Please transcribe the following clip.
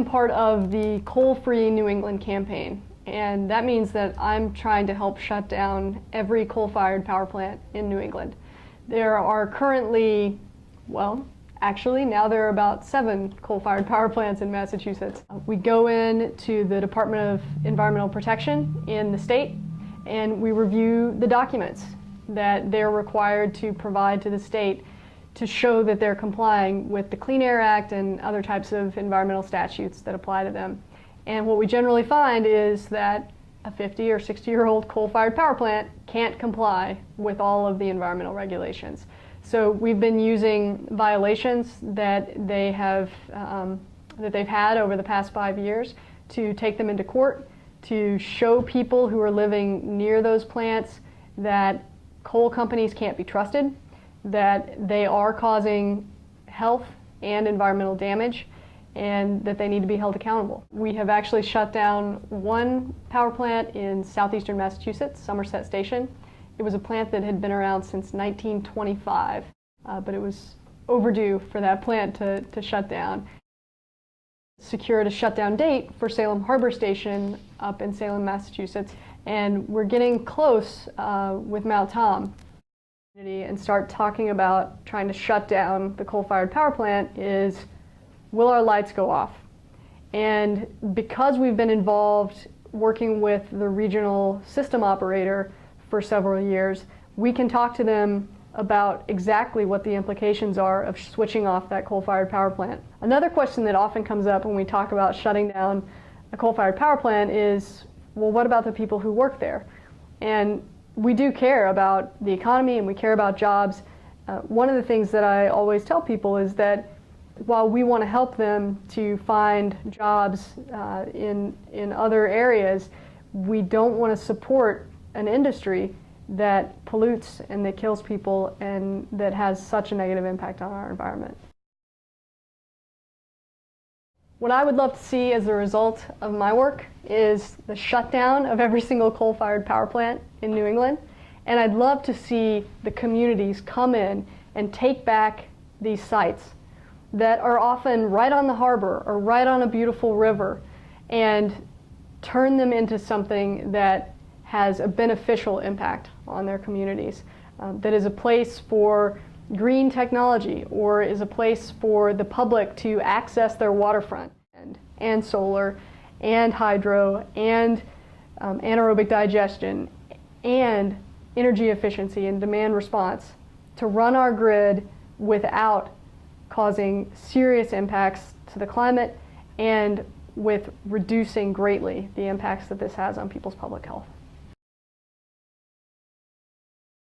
part of the Coal-Free New England campaign, and that means that I'm trying to help shut down every coal-fired power plant in New England. There are currently, well, actually now there are about 7 coal-fired power plants in Massachusetts. We go in to the Department of Environmental Protection in the state, and we review the documents that they're required to provide to the state to show that they're complying with the Clean Air Act and other types of environmental statutes that apply to them. And what we generally find is that a 50 or 60-year-old coal-fired power plant can't comply with all of the environmental regulations. So we've been using violations that they've had over the past 5 years to take them into court, to show people who are living near those plants that coal companies can't be trusted, that they are causing health and environmental damage, and that they need to be held accountable. We have actually shut down one power plant in southeastern Massachusetts, Somerset Station. It was a plant that had been around since 1925, but it was overdue for that plant to shut down. Secured a shutdown date for Salem Harbor Station up in Salem, Massachusetts, and we're getting close with Mount Tom. And start talking about trying to shut down the coal-fired power plant is, will our lights go off? And because we've been involved working with the regional system operator for several years, we can talk to them about exactly what the implications are of switching off that coal-fired power plant. Another question that often comes up when we talk about shutting down a coal-fired power plant is, well, what about the people who work there? And we do care about the economy and we care about jobs. One of the things that I always tell people is that while we want to help them to find jobs in other areas, we don't want to support an industry that pollutes and that kills people and that has such a negative impact on our environment. What I would love to see as a result of my work is the shutdown of every single coal-fired power plant in New England. And I'd love to see the communities come in and take back these sites that are often right on the harbor or right on a beautiful river and turn them into something that has a beneficial impact on their communities, that is a place for green technology, or is a place for the public to access their waterfront, and solar, and hydro, and anaerobic digestion, and energy efficiency and demand response to run our grid without causing serious impacts to the climate and with reducing greatly the impacts that this has on people's public health.